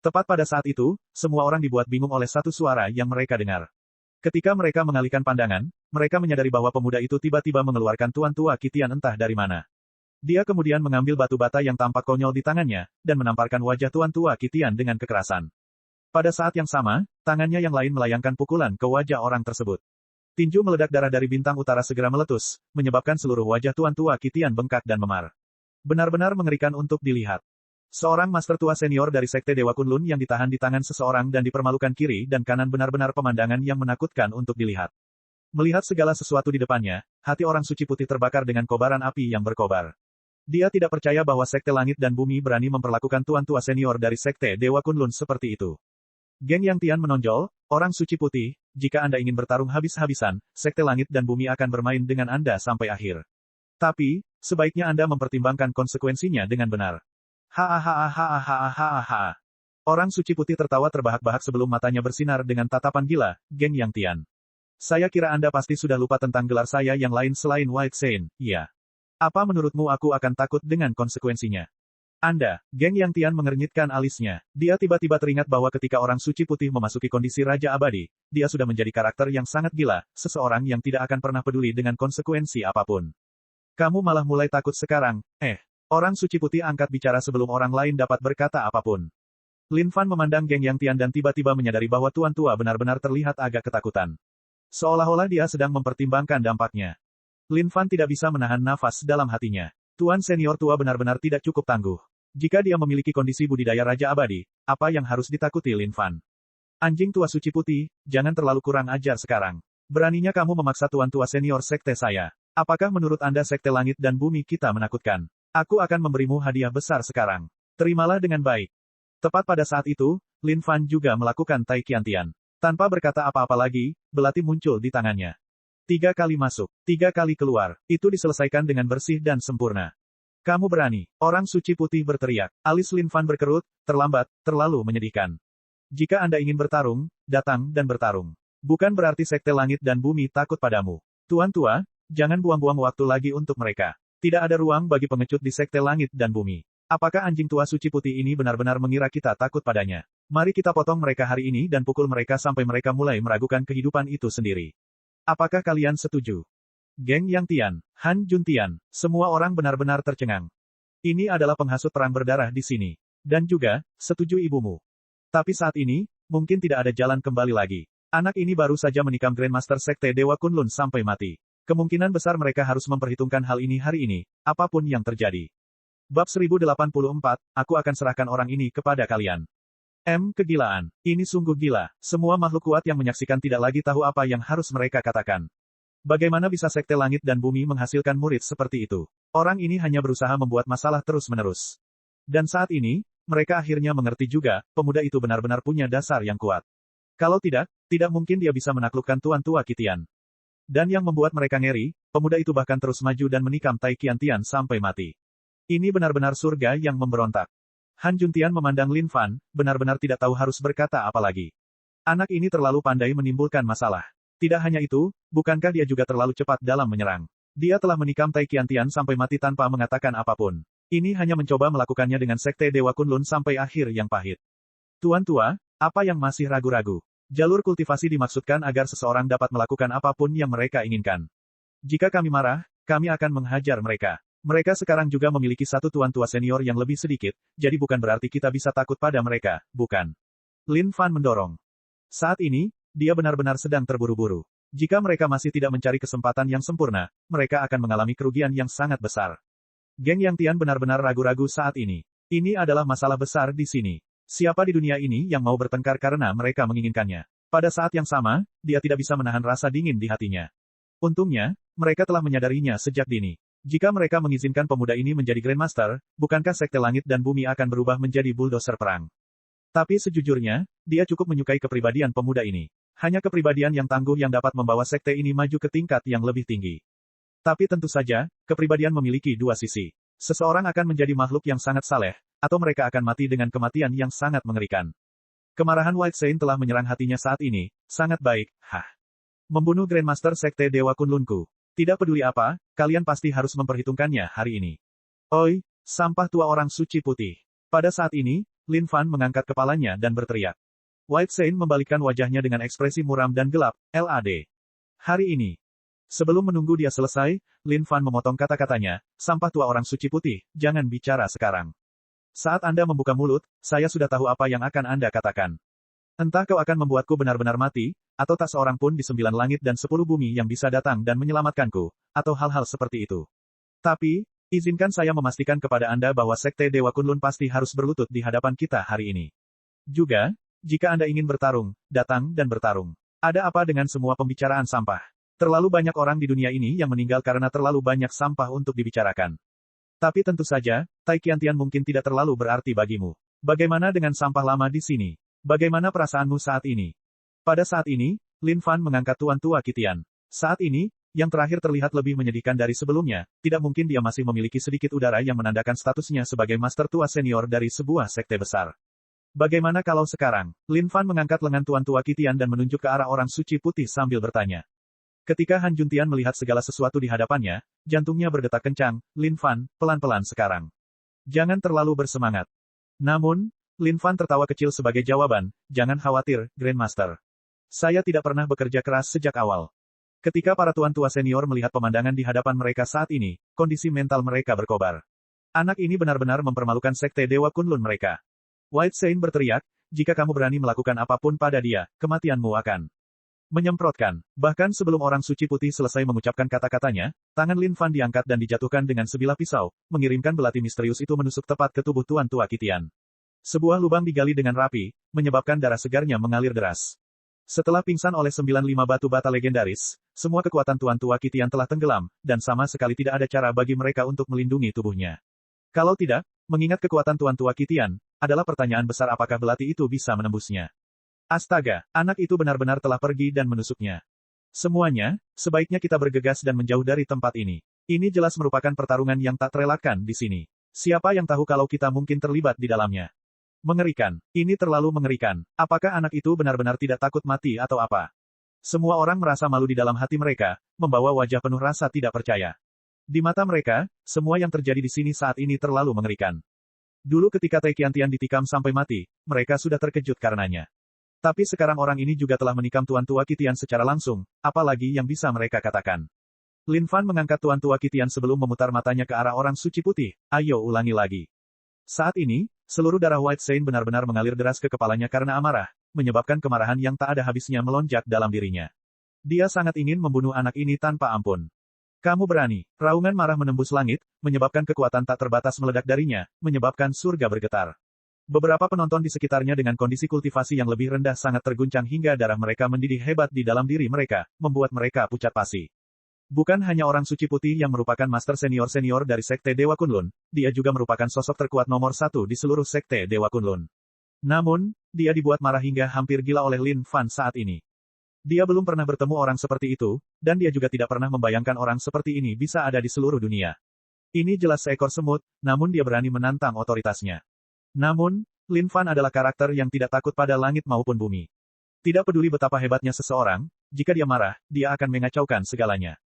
S1: Tepat pada saat itu, semua orang dibuat bingung oleh satu suara yang mereka dengar. Ketika mereka mengalihkan pandangan, mereka menyadari bahwa pemuda itu tiba-tiba mengeluarkan tuan tua Kitian entah dari mana. Dia kemudian mengambil batu bata yang tampak konyol di tangannya, dan menamparkan wajah tuan tua Kitian dengan kekerasan. Pada saat yang sama, tangannya yang lain melayangkan pukulan ke wajah orang tersebut. Tinju meledak, darah dari bintang utara segera meletus, menyebabkan seluruh wajah tuan tua Kitian bengkak dan memar. Benar-benar mengerikan untuk dilihat. Seorang master tua senior dari Sekte Dewa Kunlun yang ditahan di tangan seseorang dan dipermalukan kiri dan kanan benar-benar pemandangan yang menakutkan untuk dilihat. Melihat segala sesuatu di depannya, hati orang suci putih terbakar dengan kobaran api yang berkobar. Dia tidak percaya bahwa Sekte Langit dan Bumi berani memperlakukan tuan tua senior dari Sekte Dewa Kunlun seperti itu. Geng Yang Tian menonjol, orang suci putih, jika Anda ingin bertarung habis-habisan, Sekte Langit dan Bumi akan bermain dengan Anda sampai akhir. Tapi, sebaiknya Anda mempertimbangkan konsekuensinya dengan benar. Hahaha. Orang suci putih tertawa terbahak-bahak sebelum matanya bersinar dengan tatapan gila, Geng Yang Tian. Saya kira Anda pasti sudah lupa tentang gelar saya yang lain selain White Saint, iya. Apa menurutmu aku akan takut dengan konsekuensinya? Anda, Geng Yang Tian mengernyitkan alisnya. Dia tiba-tiba teringat bahwa ketika orang suci putih memasuki kondisi Raja Abadi, dia sudah menjadi karakter yang sangat gila, seseorang yang tidak akan pernah peduli dengan konsekuensi apapun. Kamu malah mulai takut sekarang, Orang suci putih angkat bicara sebelum orang lain dapat berkata apapun. Lin Fan memandang Geng Yang Tian dan tiba-tiba menyadari bahwa tuan tua benar-benar terlihat agak ketakutan. Seolah-olah dia sedang mempertimbangkan dampaknya. Lin Fan tidak bisa menahan nafas dalam hatinya. Tuan senior tua benar-benar tidak cukup tangguh. Jika dia memiliki kondisi budidaya Raja Abadi, apa yang harus ditakuti Lin Fan? Anjing tua suci putih, jangan terlalu kurang ajar sekarang. Beraninya kamu memaksa tuan tua senior sekte saya. Apakah menurut Anda Sekte Langit dan Bumi kita menakutkan? Aku akan memberimu hadiah besar sekarang. Terimalah dengan baik. Tepat pada saat itu, Lin Fan juga melakukan Tai Qiantian. Tanpa berkata apa-apa lagi, belati muncul di tangannya. 3 kali masuk, 3 kali keluar. Itu diselesaikan dengan bersih dan sempurna. Kamu berani. Orang suci putih berteriak. Alis Lin Fan berkerut, terlambat, terlalu menyedihkan. Jika Anda ingin bertarung, datang dan bertarung. Bukan berarti Sekte Langit dan Bumi takut padamu. Tuan tua, jangan buang-buang waktu lagi untuk mereka. Tidak ada ruang bagi pengecut di Sekte Langit dan Bumi. Apakah anjing tua suci putih ini benar-benar mengira kita takut padanya? Mari kita potong mereka hari ini dan pukul mereka sampai mereka mulai meragukan kehidupan itu sendiri. Apakah kalian setuju? Geng Yang Tian, Han Juntian, semua orang benar-benar tercengang. Ini adalah penghasut perang berdarah di sini. Dan juga, setuju ibumu. Tapi saat ini, mungkin tidak ada jalan kembali lagi. Anak ini baru saja menikam Grandmaster Sekte Dewa Kunlun sampai mati. Kemungkinan besar mereka harus memperhitungkan hal ini hari ini, apapun yang terjadi. Bab 1084, aku akan serahkan orang ini kepada kalian. Kegilaan. Ini sungguh gila. Semua makhluk kuat yang menyaksikan tidak lagi tahu apa yang harus mereka katakan. Bagaimana bisa Sekte Langit dan Bumi menghasilkan murid seperti itu? Orang ini hanya berusaha membuat masalah terus-menerus. Dan saat ini, mereka akhirnya mengerti juga, pemuda itu benar-benar punya dasar yang kuat. Kalau tidak, tidak mungkin dia bisa menaklukkan Tuan Tua Qitian. Dan yang membuat mereka ngeri, pemuda itu bahkan terus maju dan menikam Tai Qiantian sampai mati. Ini benar-benar surga yang memberontak. Han Juntian memandang Lin Fan, benar-benar tidak tahu harus berkata apa lagi. Anak ini terlalu pandai menimbulkan masalah. Tidak hanya itu, bukankah dia juga terlalu cepat dalam menyerang? Dia telah menikam Tai Qiantian sampai mati tanpa mengatakan apapun. Ini hanya mencoba melakukannya dengan Sekte Dewa Kunlun sampai akhir yang pahit. Tuan tua, apa yang masih ragu-ragu? Jalur kultivasi dimaksudkan agar seseorang dapat melakukan apapun yang mereka inginkan. Jika kami marah, kami akan menghajar mereka. Mereka sekarang juga memiliki satu tuan tua senior yang lebih sedikit, jadi bukan berarti kita bisa takut pada mereka, bukan? Lin Fan mendorong. Saat ini, dia benar-benar sedang terburu-buru. Jika mereka masih tidak mencari kesempatan yang sempurna, mereka akan mengalami kerugian yang sangat besar. Geng Yang Tian benar-benar ragu-ragu saat ini. Ini adalah masalah besar di sini. Siapa di dunia ini yang mau bertengkar karena mereka menginginkannya? Pada saat yang sama, dia tidak bisa menahan rasa dingin di hatinya. Untungnya, mereka telah menyadarinya sejak dini. Jika mereka mengizinkan pemuda ini menjadi Grandmaster, bukankah Sekte Langit dan Bumi akan berubah menjadi bulldozer perang? Tapi sejujurnya, dia cukup menyukai kepribadian pemuda ini. Hanya kepribadian yang tangguh yang dapat membawa sekte ini maju ke tingkat yang lebih tinggi. Tapi tentu saja, kepribadian memiliki dua sisi. Seseorang akan menjadi makhluk yang sangat saleh, atau mereka akan mati dengan kematian yang sangat mengerikan. Kemarahan White Saint telah menyerang hatinya saat ini, sangat baik, Membunuh Grandmaster Sekte Dewa Kunlunku. Tidak peduli apa, kalian pasti harus memperhitungkannya hari ini. Oi, sampah tua orang suci putih. Pada saat ini, Lin Fan mengangkat kepalanya dan berteriak. White Saint membalikkan wajahnya dengan ekspresi muram dan gelap, LAD. Hari ini. Sebelum menunggu dia selesai, Lin Fan memotong kata-katanya, sampah tua orang suci putih, jangan bicara sekarang. Saat Anda membuka mulut, saya sudah tahu apa yang akan Anda katakan. Entah kau akan membuatku benar-benar mati, atau tak seorang pun di 9 langit dan 10 bumi yang bisa datang dan menyelamatkanku, atau hal-hal seperti itu. Tapi, izinkan saya memastikan kepada Anda bahwa Sekte Dewa Kunlun pasti harus berlutut di hadapan kita hari ini. Juga, jika Anda ingin bertarung, datang dan bertarung. Ada apa dengan semua pembicaraan sampah? Terlalu banyak orang di dunia ini yang meninggal karena terlalu banyak sampah untuk dibicarakan. Tapi tentu saja, Tai Qiantian mungkin tidak terlalu berarti bagimu. Bagaimana dengan sampah lama di sini? Bagaimana perasaanmu saat ini? Pada saat ini, Lin Fan mengangkat Tuan Tua Qitian. Saat ini, yang terakhir terlihat lebih menyedihkan dari sebelumnya, tidak mungkin dia masih memiliki sedikit udara yang menandakan statusnya sebagai Master Tua Senior dari sebuah sekte besar. Bagaimana kalau sekarang? Lin Fan mengangkat lengan Tuan Tua Qitian dan menunjuk ke arah orang suci putih sambil bertanya. Ketika Han Juntian melihat segala sesuatu di hadapannya, jantungnya berdetak kencang. Lin Fan, pelan-pelan sekarang. Jangan terlalu bersemangat. Namun, Lin Fan tertawa kecil sebagai jawaban, jangan khawatir, Grandmaster. Saya tidak pernah bekerja keras sejak awal. Ketika para tuan tua senior melihat pemandangan di hadapan mereka saat ini, kondisi mental mereka berkobar. Anak ini benar-benar mempermalukan Sekte Dewa Kunlun mereka. White Saint berteriak, jika kamu berani melakukan apapun pada dia, kematianmu akan menyemprotkan. Bahkan sebelum orang suci putih selesai mengucapkan kata-katanya, tangan Lin Fan diangkat dan dijatuhkan dengan sebilah pisau, mengirimkan belati misterius itu menusuk tepat ke tubuh Tuan Tua Qitian. Sebuah lubang digali dengan rapi, menyebabkan darah segarnya mengalir deras. Setelah pingsan oleh 95 batu bata legendaris, semua kekuatan Tuan Tua Qitian telah tenggelam, dan sama sekali tidak ada cara bagi mereka untuk melindungi tubuhnya. Kalau tidak, mengingat kekuatan Tuan Tua Qitian, adalah pertanyaan besar apakah belati itu bisa menembusnya. Astaga, anak itu benar-benar telah pergi dan menusuknya. Semuanya, sebaiknya kita bergegas dan menjauh dari tempat ini. Ini jelas merupakan pertarungan yang tak terelakkan di sini. Siapa yang tahu kalau kita mungkin terlibat di dalamnya? Mengerikan. Ini terlalu mengerikan. Apakah anak itu benar-benar tidak takut mati atau apa? Semua orang merasa malu di dalam hati mereka, membawa wajah penuh rasa tidak percaya. Di mata mereka, semua yang terjadi di sini saat ini terlalu mengerikan. Dulu ketika Tai Qiantian ditikam sampai mati, mereka sudah terkejut karenanya. Tapi sekarang orang ini juga telah menikam Tuan Tua Qitian secara langsung, apalagi yang bisa mereka katakan. Lin Fan mengangkat Tuan Tua Qitian sebelum memutar matanya ke arah orang suci putih. Ayo ulangi lagi. Saat ini, seluruh darah White Saint benar-benar mengalir deras ke kepalanya karena amarah, menyebabkan kemarahan yang tak ada habisnya melonjak dalam dirinya. Dia sangat ingin membunuh anak ini tanpa ampun. Kamu berani. Raungan marah menembus langit, menyebabkan kekuatan tak terbatas meledak darinya, menyebabkan surga bergetar. Beberapa penonton di sekitarnya dengan kondisi kultivasi yang lebih rendah sangat terguncang hingga darah mereka mendidih hebat di dalam diri mereka, membuat mereka pucat pasi. Bukan hanya orang suci putih yang merupakan master senior-senior dari Sekte Dewa Kunlun, dia juga merupakan sosok terkuat nomor 1 di seluruh Sekte Dewa Kunlun. Namun, dia dibuat marah hingga hampir gila oleh Lin Fan saat ini. Dia belum pernah bertemu orang seperti itu, dan dia juga tidak pernah membayangkan orang seperti ini bisa ada di seluruh dunia. Ini jelas seekor semut, namun dia berani menantang otoritasnya. Namun, Lin Fan adalah karakter yang tidak takut pada langit maupun bumi. Tidak peduli betapa hebatnya seseorang, jika dia marah, dia akan mengacaukan segalanya.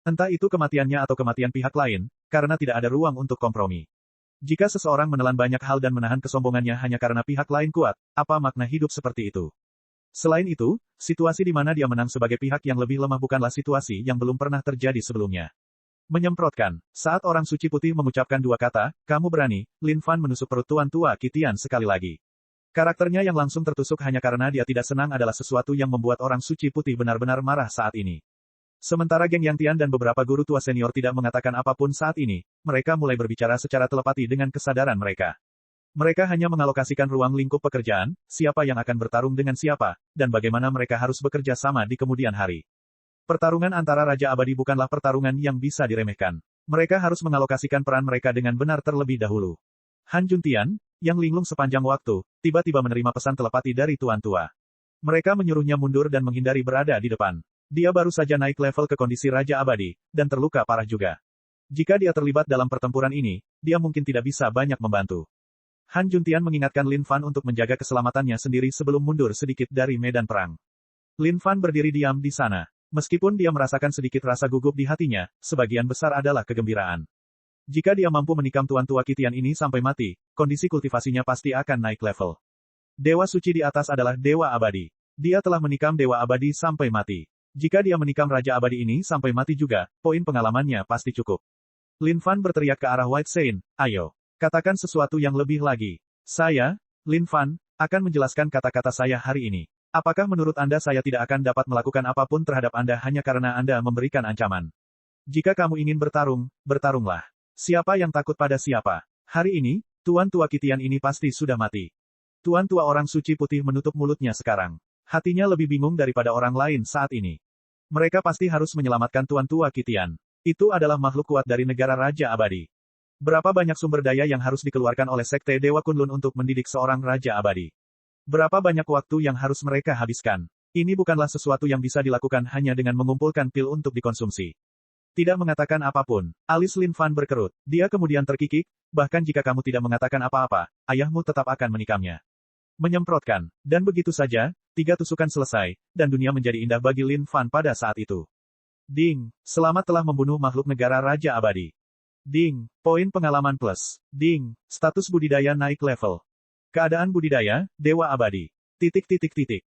S1: Entah itu kematiannya atau kematian pihak lain, karena tidak ada ruang untuk kompromi. Jika seseorang menelan banyak hal dan menahan kesombongannya hanya karena pihak lain kuat, apa makna hidup seperti itu? Selain itu, situasi di mana dia menang sebagai pihak yang lebih lemah bukanlah situasi yang belum pernah terjadi sebelumnya. Menyemprotkan. Saat orang suci putih mengucapkan dua kata, kamu berani, Lin Fan menusuk perut Tuan Tua Qitian sekali lagi. Karakternya yang langsung tertusuk hanya karena dia tidak senang adalah sesuatu yang membuat orang suci putih benar-benar marah saat ini. Sementara Geng Yangtian dan beberapa guru tua senior tidak mengatakan apapun saat ini, mereka mulai berbicara secara telepati dengan kesadaran mereka. Mereka hanya mengalokasikan ruang lingkup pekerjaan, siapa yang akan bertarung dengan siapa, dan bagaimana mereka harus bekerja sama di kemudian hari. Pertarungan antara Raja Abadi bukanlah pertarungan yang bisa diremehkan. Mereka harus mengalokasikan peran mereka dengan benar terlebih dahulu. Han Juntian, yang linglung sepanjang waktu, tiba-tiba menerima pesan telepati dari Tuan Tua. Mereka menyuruhnya mundur dan menghindari berada di depan. Dia baru saja naik level ke kondisi Raja Abadi, dan terluka parah juga. Jika dia terlibat dalam pertempuran ini, dia mungkin tidak bisa banyak membantu. Han Juntian mengingatkan Lin Fan untuk menjaga keselamatannya sendiri sebelum mundur sedikit dari medan perang. Lin Fan berdiri diam di sana. Meskipun dia merasakan sedikit rasa gugup di hatinya, sebagian besar adalah kegembiraan. Jika dia mampu menikam Tuan Tua Qitian ini sampai mati, kondisi kultivasinya pasti akan naik level. Dewa suci di atas adalah Dewa Abadi. Dia telah menikam Dewa Abadi sampai mati. Jika dia menikam Raja Abadi ini sampai mati juga, poin pengalamannya pasti cukup. Lin Fan berteriak ke arah White Saint, ayo, katakan sesuatu yang lebih lagi. Saya, Lin Fan, akan menjelaskan kata-kata saya hari ini. Apakah menurut Anda saya tidak akan dapat melakukan apapun terhadap Anda hanya karena Anda memberikan ancaman? Jika kamu ingin bertarung, bertarunglah. Siapa yang takut pada siapa? Hari ini, Tuan Tua Qitian ini pasti sudah mati. Tuan Tua orang suci putih menutup mulutnya sekarang. Hatinya lebih bingung daripada orang lain saat ini. Mereka pasti harus menyelamatkan Tuan Tua Qitian. Itu adalah makhluk kuat dari negara Raja Abadi. Berapa banyak sumber daya yang harus dikeluarkan oleh Sekte Dewa Kunlun untuk mendidik seorang Raja Abadi? Berapa banyak waktu yang harus mereka habiskan? Ini bukanlah sesuatu yang bisa dilakukan hanya dengan mengumpulkan pil untuk dikonsumsi. Tidak mengatakan apapun, alis Lin Fan berkerut. Dia kemudian terkikik, bahkan jika kamu tidak mengatakan apa-apa, ayahmu tetap akan menikamnya. Menyemprotkan. Dan begitu saja, 3 tusukan selesai, dan dunia menjadi indah bagi Lin Fan pada saat itu. Ding, selamat telah membunuh makhluk negara Raja Abadi. Ding, poin pengalaman plus. Ding, status budidaya naik level. Keadaan budidaya, Dewa Abadi.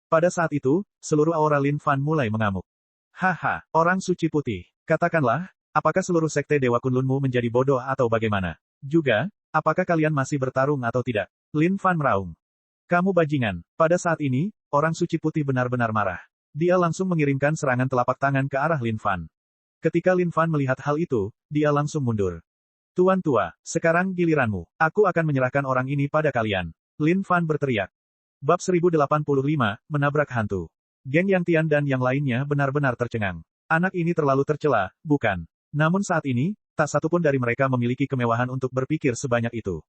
S1: Pada saat itu, seluruh aura Lin Fan mulai mengamuk. Haha, orang suci putih. Katakanlah, apakah seluruh sekte Dewa Kunlunmu menjadi bodoh atau bagaimana? Juga, apakah kalian masih bertarung atau tidak? Lin Fan meraung. Kamu bajingan. Pada saat ini, orang suci putih benar-benar marah. Dia langsung mengirimkan serangan telapak tangan ke arah Lin Fan. Ketika Lin Fan melihat hal itu, dia langsung mundur. Tuan Tua, sekarang giliranmu. Aku akan menyerahkan orang ini pada kalian. Lin Fan berteriak. Bab 1085, menabrak hantu. Geng Yangtian dan yang lainnya benar-benar tercengang. Anak ini terlalu tercela, bukan? Namun saat ini, tak satupun dari mereka memiliki kemewahan untuk berpikir sebanyak itu.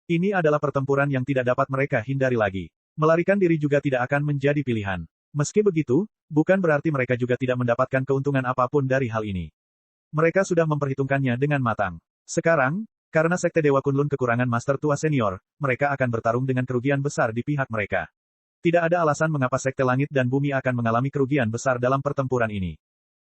S1: Ini adalah pertempuran yang tidak dapat mereka hindari lagi. Melarikan diri juga tidak akan menjadi pilihan. Meski begitu, bukan berarti mereka juga tidak mendapatkan keuntungan apapun dari hal ini. Mereka sudah memperhitungkannya dengan matang. Sekarang, karena Sekte Dewa Kunlun kekurangan Master Tua Senior, mereka akan bertarung dengan kerugian besar di pihak mereka. Tidak ada alasan mengapa Sekte Langit dan Bumi akan mengalami kerugian besar dalam pertempuran ini.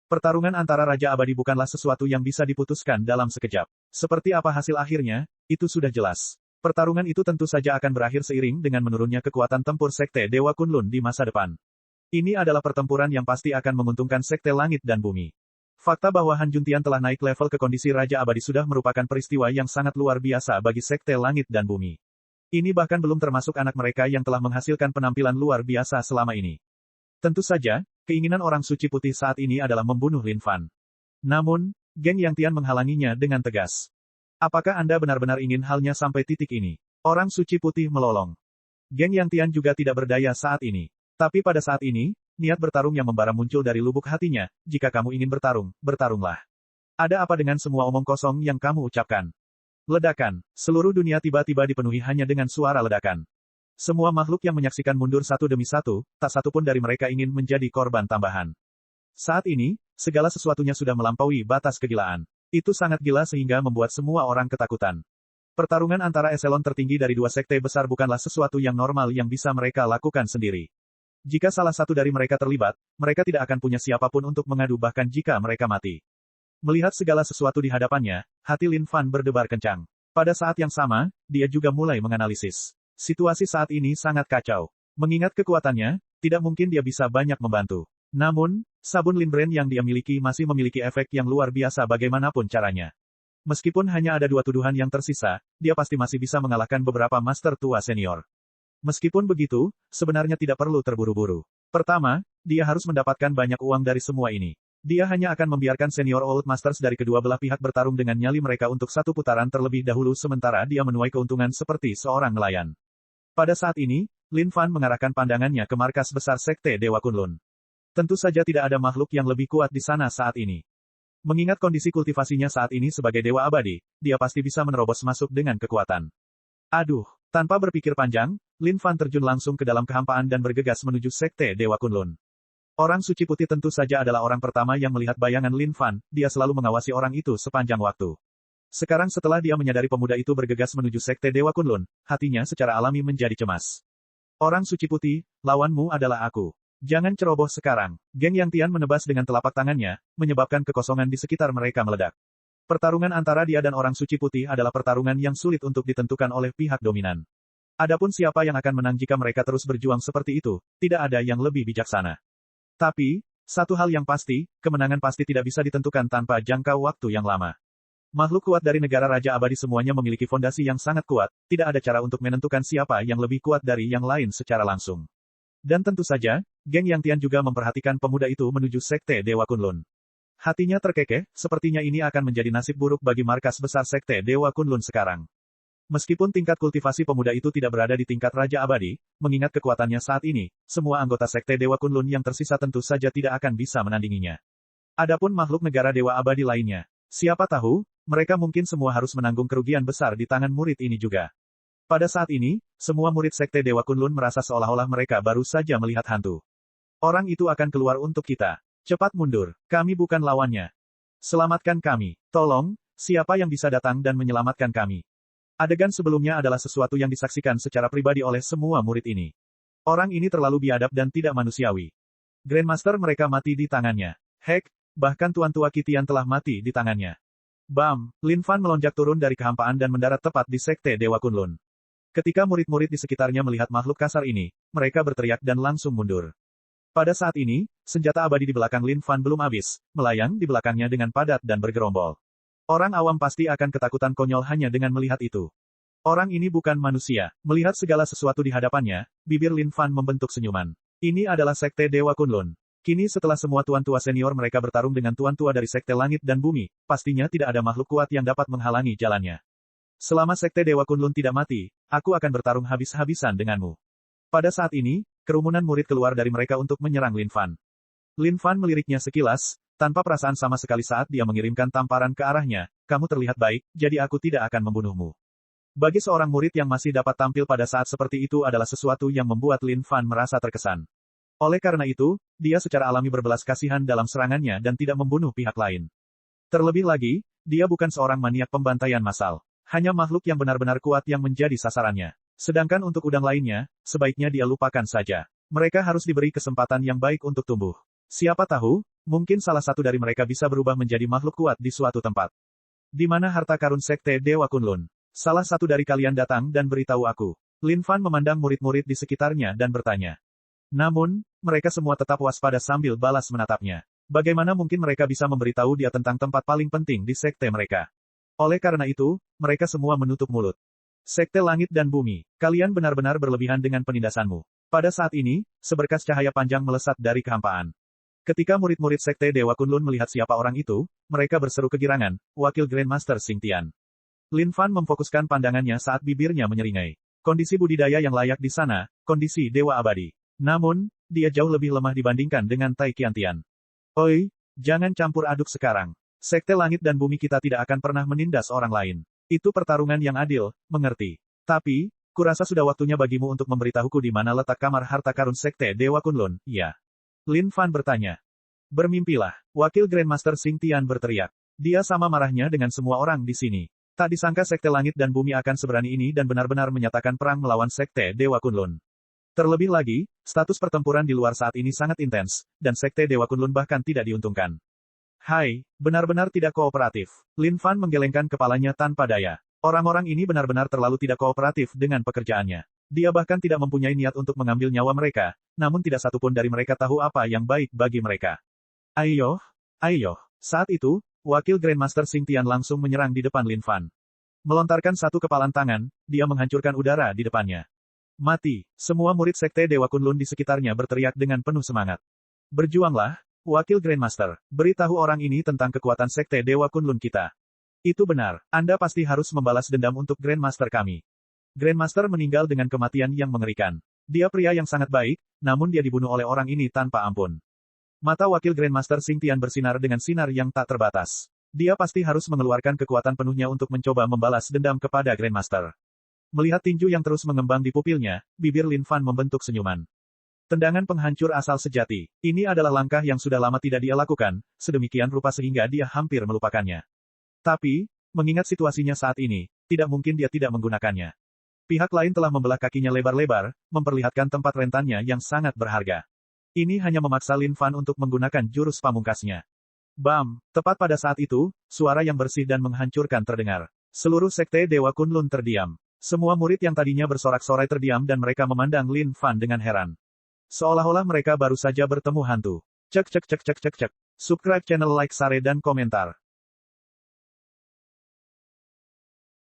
S1: Pertarungan antara Raja Abadi bukanlah sesuatu yang bisa diputuskan dalam sekejap. Seperti apa hasil akhirnya, itu sudah jelas. Pertarungan itu tentu saja akan berakhir seiring dengan menurunnya kekuatan tempur Sekte Dewa Kunlun di masa depan. Ini adalah pertempuran yang pasti akan menguntungkan Sekte Langit dan Bumi. Fakta bahwa Han Juntian telah naik level ke kondisi Raja Abadi sudah merupakan peristiwa yang sangat luar biasa bagi Sekte Langit dan Bumi. Ini bahkan belum termasuk anak mereka yang telah menghasilkan penampilan luar biasa selama ini. Tentu saja, keinginan orang suci putih saat ini adalah membunuh Lin Fan. Namun, geng Yang Tian menghalanginya dengan tegas. Apakah Anda benar-benar ingin halnya sampai titik ini? Orang suci putih melolong. Geng Yang Tian juga tidak berdaya saat ini. Tapi pada saat ini, niat bertarung yang membara muncul dari lubuk hatinya. Jika kamu ingin bertarung, bertarunglah. Ada apa dengan semua omong kosong yang kamu ucapkan? Ledakan. Seluruh dunia tiba-tiba dipenuhi hanya dengan suara ledakan. Semua makhluk yang menyaksikan mundur satu demi satu, tak satu pun dari mereka ingin menjadi korban tambahan. Saat ini, segala sesuatunya sudah melampaui batas kegilaan. Itu sangat gila sehingga membuat semua orang ketakutan. Pertarungan antara eselon tertinggi dari dua sekte besar bukanlah sesuatu yang normal yang bisa mereka lakukan sendiri. Jika salah satu dari mereka terlibat, mereka tidak akan punya siapapun untuk mengadu bahkan jika mereka mati. Melihat segala sesuatu di hadapannya, hati Lin Fan berdebar kencang. Pada saat yang sama, dia juga mulai menganalisis. Situasi saat ini sangat kacau. Mengingat kekuatannya, tidak mungkin dia bisa banyak membantu. Namun, sabun Lin Brain yang dia miliki masih memiliki efek yang luar biasa bagaimanapun caranya. Meskipun hanya ada 2 tuduhan yang tersisa, dia pasti masih bisa mengalahkan beberapa Master Tua Senior. Meskipun begitu, sebenarnya tidak perlu terburu-buru. Pertama, dia harus mendapatkan banyak uang dari semua ini. Dia hanya akan membiarkan Senior Old Masters dari kedua belah pihak bertarung dengan nyali mereka untuk satu putaran terlebih dahulu sementara dia menuai keuntungan seperti seorang nelayan. Pada saat ini, Lin Fan mengarahkan pandangannya ke markas besar Sekte Dewa Kunlun. Tentu saja tidak ada makhluk yang lebih kuat di sana saat ini. Mengingat kondisi kultivasinya saat ini sebagai Dewa Abadi, dia pasti bisa menerobos masuk dengan kekuatan. Aduh, tanpa berpikir panjang, Lin Fan terjun langsung ke dalam kehampaan dan bergegas menuju Sekte Dewa Kunlun. Orang suci putih tentu saja adalah orang pertama yang melihat bayangan Lin Fan, dia selalu mengawasi orang itu sepanjang waktu. Sekarang setelah dia menyadari pemuda itu bergegas menuju Sekte Dewa Kunlun, hatinya secara alami menjadi cemas. Orang suci putih, lawanmu adalah aku. Jangan ceroboh sekarang. Geng Yang Tian menebas dengan telapak tangannya, menyebabkan kekosongan di sekitar mereka meledak. Pertarungan antara dia dan orang suci putih adalah pertarungan yang sulit untuk ditentukan oleh pihak dominan. Adapun siapa yang akan menang jika mereka terus berjuang seperti itu, tidak ada yang lebih bijaksana. Tapi, satu hal yang pasti, kemenangan pasti tidak bisa ditentukan tanpa jangka waktu yang lama. Makhluk kuat dari negara Raja Abadi semuanya memiliki fondasi yang sangat kuat, tidak ada cara untuk menentukan siapa yang lebih kuat dari yang lain secara langsung. Dan tentu saja, geng Yang Tian juga memperhatikan pemuda itu menuju Sekte Dewa Kunlun. Hatinya terkekeh, sepertinya ini akan menjadi nasib buruk bagi markas besar Sekte Dewa Kunlun sekarang. Meskipun tingkat kultivasi pemuda itu tidak berada di tingkat Raja Abadi, mengingat kekuatannya saat ini, semua anggota Sekte Dewa Kunlun yang tersisa tentu saja tidak akan bisa menandinginya. Adapun makhluk negara Dewa Abadi lainnya, siapa tahu, mereka mungkin semua harus menanggung kerugian besar di tangan murid ini juga. Pada saat ini, semua murid Sekte Dewa Kunlun merasa seolah-olah mereka baru saja melihat hantu. Orang itu akan keluar untuk kita. Cepat mundur, kami bukan lawannya. Selamatkan kami. Tolong, siapa yang bisa datang dan menyelamatkan kami? Adegan sebelumnya adalah sesuatu yang disaksikan secara pribadi oleh semua murid ini. Orang ini terlalu biadab dan tidak manusiawi. Grandmaster mereka mati di tangannya. Hek, bahkan Tuan Tua Kitian telah mati di tangannya. Bam, Lin Fan melonjak turun dari kehampaan dan mendarat tepat di Sekte Dewa Kunlun. Ketika murid-murid di sekitarnya melihat makhluk kasar ini, mereka berteriak dan langsung mundur. Pada saat ini, senjata abadi di belakang Lin Fan belum habis, melayang di belakangnya dengan padat dan bergerombol. Orang awam pasti akan ketakutan konyol hanya dengan melihat itu. Orang ini bukan manusia. Melihat segala sesuatu di hadapannya, bibir Lin Fan membentuk senyuman. Ini adalah Sekte Dewa Kunlun. Kini setelah semua tuan tua senior mereka bertarung dengan tuan tua dari Sekte Langit dan Bumi, pastinya tidak ada makhluk kuat yang dapat menghalangi jalannya. Selama Sekte Dewa Kunlun tidak mati, aku akan bertarung habis-habisan denganmu. Pada saat ini, kerumunan murid keluar dari mereka untuk menyerang Lin Fan. Lin Fan meliriknya sekilas, tanpa perasaan sama sekali saat dia mengirimkan tamparan ke arahnya, kamu terlihat baik, jadi aku tidak akan membunuhmu. Bagi seorang murid yang masih dapat tampil pada saat seperti itu adalah sesuatu yang membuat Lin Fan merasa terkesan. Oleh karena itu, dia secara alami berbelas kasihan dalam serangannya dan tidak membunuh pihak lain. Terlebih lagi, dia bukan seorang maniak pembantaian massal. Hanya makhluk yang benar-benar kuat yang menjadi sasarannya. Sedangkan untuk udang lainnya, sebaiknya dia lupakan saja. Mereka harus diberi kesempatan yang baik untuk tumbuh. Siapa tahu, mungkin salah satu dari mereka bisa berubah menjadi makhluk kuat di suatu tempat. Di mana harta karun Sekte Dewa Kunlun? Salah satu dari kalian datang dan beritahu aku. Lin Fan memandang murid-murid di sekitarnya dan bertanya. Namun, mereka semua tetap waspada sambil balas menatapnya. Bagaimana mungkin mereka bisa memberitahu dia tentang tempat paling penting di sekte mereka? Oleh karena itu, mereka semua menutup mulut. Sekte Langit dan Bumi, kalian benar-benar berlebihan dengan penindasanmu. Pada saat ini, seberkas cahaya panjang melesat dari kehampaan. Ketika murid-murid Sekte Dewa Kunlun melihat siapa orang itu, mereka berseru kegirangan, Wakil Grandmaster Xingtian. Lin Fan memfokuskan pandangannya saat bibirnya menyeringai. Kondisi budidaya yang layak di sana, kondisi Dewa Abadi. Namun, dia jauh lebih lemah dibandingkan dengan Tai Qiantian. Oi, jangan campur aduk sekarang. Sekte Langit dan Bumi kita tidak akan pernah menindas orang lain. Itu pertarungan yang adil, mengerti. Tapi, kurasa sudah waktunya bagimu untuk memberitahuku di mana letak kamar harta karun Sekte Dewa Kunlun, ya. Lin Fan bertanya. Bermimpilah, Wakil Grandmaster Xingtian berteriak. Dia sama marahnya dengan semua orang di sini. Tak disangka Sekte Langit dan Bumi akan seberani ini dan benar-benar menyatakan perang melawan Sekte Dewa Kunlun. Terlebih lagi, status pertempuran di luar saat ini sangat intens, dan Sekte Dewa Kunlun bahkan tidak diuntungkan. Hai, benar-benar tidak kooperatif. Lin Fan menggelengkan kepalanya tanpa daya. Orang-orang ini benar-benar terlalu tidak kooperatif dengan pekerjaannya. Dia bahkan tidak mempunyai niat untuk mengambil nyawa mereka, namun tidak satupun dari mereka tahu apa yang baik bagi mereka. Ayo. Saat itu, Wakil Grandmaster Xingtian langsung menyerang di depan Lin Fan. Melontarkan satu kepalan tangan, dia menghancurkan udara di depannya. Mati, semua murid Sekte Dewa Kunlun di sekitarnya berteriak dengan penuh semangat. Berjuanglah, Wakil Grandmaster, beritahu orang ini tentang kekuatan Sekte Dewa Kunlun kita. Itu benar, Anda pasti harus membalas dendam untuk Grandmaster kami. Grandmaster meninggal dengan kematian yang mengerikan. Dia pria yang sangat baik, namun dia dibunuh oleh orang ini tanpa ampun. Mata Wakil Grandmaster Xingtian bersinar dengan sinar yang tak terbatas. Dia pasti harus mengeluarkan kekuatan penuhnya untuk mencoba membalas dendam kepada Grandmaster. Melihat tinju yang terus mengembang di pupilnya, bibir Lin Fan membentuk senyuman. Tendangan penghancur asal sejati. Ini adalah langkah yang sudah lama tidak dia lakukan, sedemikian rupa sehingga dia hampir melupakannya. Tapi, mengingat situasinya saat ini, tidak mungkin dia tidak menggunakannya. Pihak lain telah membelah kakinya lebar-lebar, memperlihatkan tempat rentannya yang sangat berharga. Ini hanya memaksa Lin Fan untuk menggunakan jurus pamungkasnya. Bam! Tepat pada saat itu, suara yang bersih dan menghancurkan terdengar. Seluruh Sekte Dewa Kunlun terdiam. Semua murid yang tadinya bersorak-sorai terdiam dan mereka memandang Lin Fan dengan heran. Seolah-olah mereka baru saja bertemu hantu. Cek. Subscribe channel, like, share dan komentar.